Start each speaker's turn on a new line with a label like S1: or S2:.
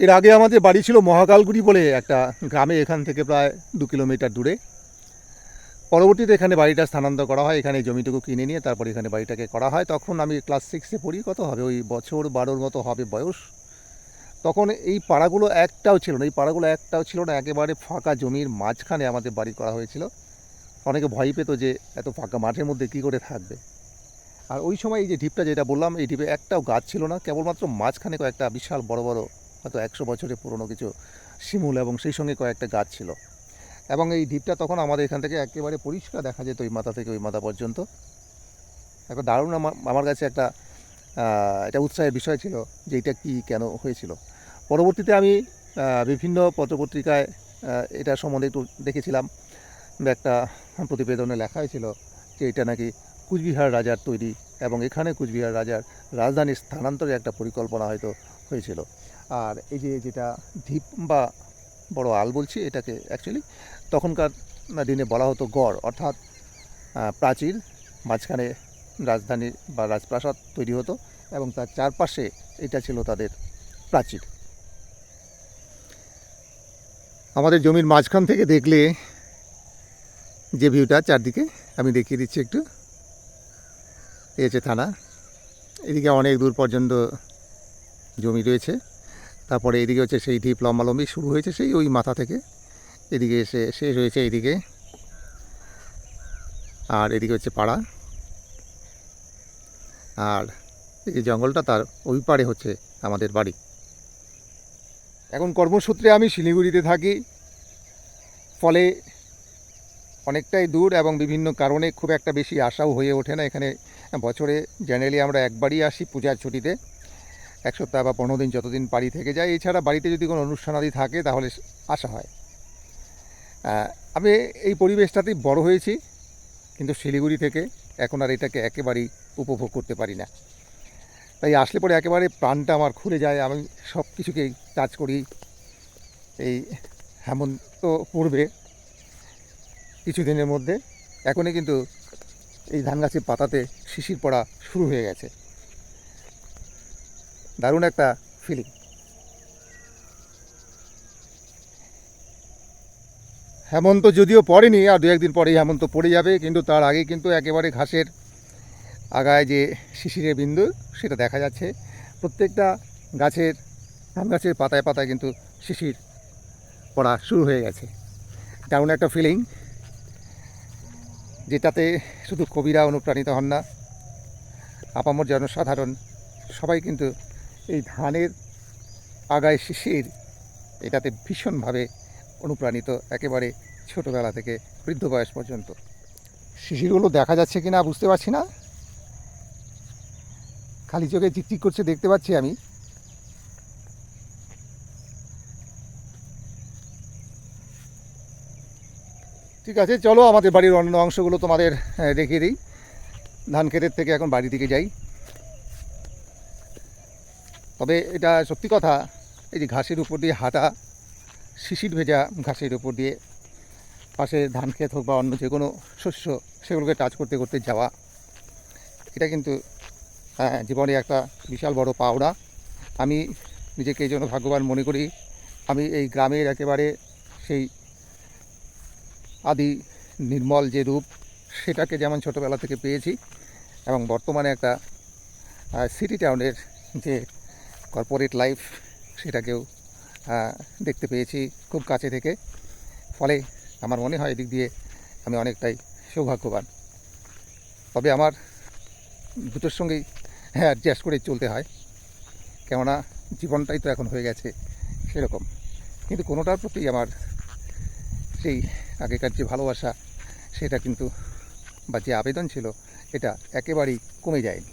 S1: এর আগে আমাদের বাড়ি ছিল মহাকালগুড়ি বলে একটা গ্রামে, এখান থেকে প্রায় 2 কিলোমিটার দূরে। পরবর্তীতে এখানে বাড়িটা স্থানান্তর করা হয়, এখানে জমিটুকু কিনে নিয়ে তারপর এখানে বাড়িটাকে করা হয়। তখন আমি ক্লাস 6-এ পড়ি, কত হবে ওই বছর 12 মতো হবে বয়স। তখন এই পাড়াগুলো একটাও ছিল না, একেবারে ফাঁকা জমির মাঝখানে আমাদের বাড়ি করা হয়েছিল। অনেকে ভয় পেত যে এত ফাঁকা মাঠের মধ্যে কী করে থাকবে। আর ওই সময় এই যে ঢিপটা যেটা বললাম, এই ঢিপে একটাও গাছ ছিল না, কেবলমাত্র মাঝখানে কয়েকটা বিশাল বড় বড় হয়তো 100 বছরের পুরনো কিছু শিমুল এবং সেই সঙ্গে কয়েকটা গাছ ছিল। এবং এই ঢিপটা তখন আমাদের এখান থেকে একেবারে পরিষ্কার দেখা যেত ওই মাথা থেকে ওই মাথা পর্যন্ত। একটা দারুণ আমার কাছে এটা উৎসাহের বিষয় ছিল যে এটা কী কেন হয়েছিল। পরবর্তীতে আমি বিভিন্ন পত্রপত্রিকায় এটা সম্বন্ধে একটু দেখেছিলাম, একটা প্রতিবেদনে লেখা হয়েছিল যে এটা নাকি কুচবিহার রাজার তৈরি এবং এখানে কুচবিহার রাজার রাজধানীর স্থানান্তরের একটা পরিকল্পনা হয়তো হয়েছিল। আর এই যে যেটা ঢিপ বা বড় আল বলছি, এটাকে অ্যাকচুয়ালি তখনকার দিনে বলা হতো গড়, অর্থাৎ প্রাচীর, মাঝখানে রাজধানী বা রাজপ্রাসাদ তৈরি হতো এবং তার চারপাশে এটা ছিল তাদের প্রাচীর। আমাদের জমির মাঝখান থেকে দেখলে যে ভিউটা চারদিকে আমি দেখিয়ে দিচ্ছি একটু, এই হচ্ছে থানা। এদিকে অনেক দূর পর্যন্ত জমি রয়েছে। তারপরে এদিকে হচ্ছে সেই ঢিপ লম্বালম্বি শুরু হয়েছে সেই ওই মাথা থেকে, এদিকে এসে শেষ হয়েছে এইদিকে। আর এদিকে হচ্ছে পাড়া, আর এই যে জঙ্গলটা তার ওই পাড়ে হচ্ছে আমাদের বাড়ি। এখন কর্মসূত্রে আমি শিলিগুড়িতে থাকি, ফলে অনেকটাই দূর এবং বিভিন্ন কারণে খুব একটা বেশি আশাও হয়ে ওঠে না। এখানে বছরে জেনারেলি আমরা একবারই আসি পূজার ছুটিতে, 1 সপ্তাহ বা 15 দিন যতদিন বাড়ি থেকে যাই। এছাড়া বাড়িতে যদি কোনো অনুষ্ঠানাদি থাকে তাহলে আসা হয়। আমি এই পরিবেশটাতেই বড় হয়েছি, কিন্তু শিলিগুড়ি থেকে এখন আর এটাকে একেবারেই উপভোগ করতে পারি না। তাই আসলে পরে একেবারে প্রাণটা আমার খুলে যায়, আমি সব কিছুকেই টাচ করি। এই হেমন্ত পূর্বে কিছুদিনের মধ্যে এখনই কিন্তু এই ধান গাছের পাতাতে শিশির পড়া শুরু হয়ে গেছে, দারুণ একটা ফিলিং। হেমন্ত যদিও পড়েনি, আর 2-1 দিন পরেই হেমন্ত পড়ে যাবে, কিন্তু তার আগে কিন্তু একেবারে ঘাসের আগায় যে শিশিরের বিন্দু সেটা দেখা যাচ্ছে। প্রত্যেকটা ধান গাছের পাতায় পাতায় কিন্তু শিশির পড়া শুরু হয়ে গেছে, দারুণ একটা ফিলিং, যেটাতে শুধু কবিরা অনুপ্রাণিত হন না, আপামর জনসাধারণ সবাই কিন্তু এই ধানের আগায় শিশির এটাতে ভীষণভাবে অনুপ্রাণিত, একেবারে ছোটোবেলা থেকে বৃদ্ধ বয়স পর্যন্ত। শিশিরগুলো দেখা যাচ্ছে কি না বুঝতে পারছি না, খালি চোখে চিকচিক করছে দেখতে পাচ্ছি আমি। ঠিক আছে, চলো আমাদের বাড়ির অন্য অংশগুলো তোমাদের দেখিয়ে দিই। ধান ক্ষেতের থেকে এখন বাড়ি দিকে যাই। তবে এটা সত্যি কথা, এই যে ঘাসের উপর দিয়ে হাঁটা, শিশির ভেজা ঘাসের উপর দিয়ে পাশে ধান ক্ষেত হোক বা অন্য যে কোনো শস্য, সেগুলোকে টাচ করতে করতে যাওয়া, এটা কিন্তু জীবনে একটা বিশাল বড় পাওনা। আমি নিজেকে এই জন্য ভাগ্যবান মনে করি। আমি এই গ্রামের একেবারে সেই আদি নির্মল যে রূপ, সেটাকে যেমন ছোটোবেলা থেকে পেয়েছি, এবং বর্তমানে একটা সিটি টাউনের যে কর্পোরেট লাইফ, সেটাকেও দেখতে পেয়েছি খুব কাছে থেকে। ফলে আমার মনে হয় এদিক দিয়ে আমি অনেকটাই সৌভাগ্যবান। তবে আমার দুটোর সঙ্গেই অ্যাডজাস্ট করে চলতে হয়, কেননা জীবনটাই তো এখন হয়ে গেছে সেরকম। কিন্তু কোনোটার প্রতি আমার সেই আগেকার যে ভালোবাসা, সেটা কিন্তু বা যে আবেদন ছিল, এটা একেবারেই কমে যায়নি।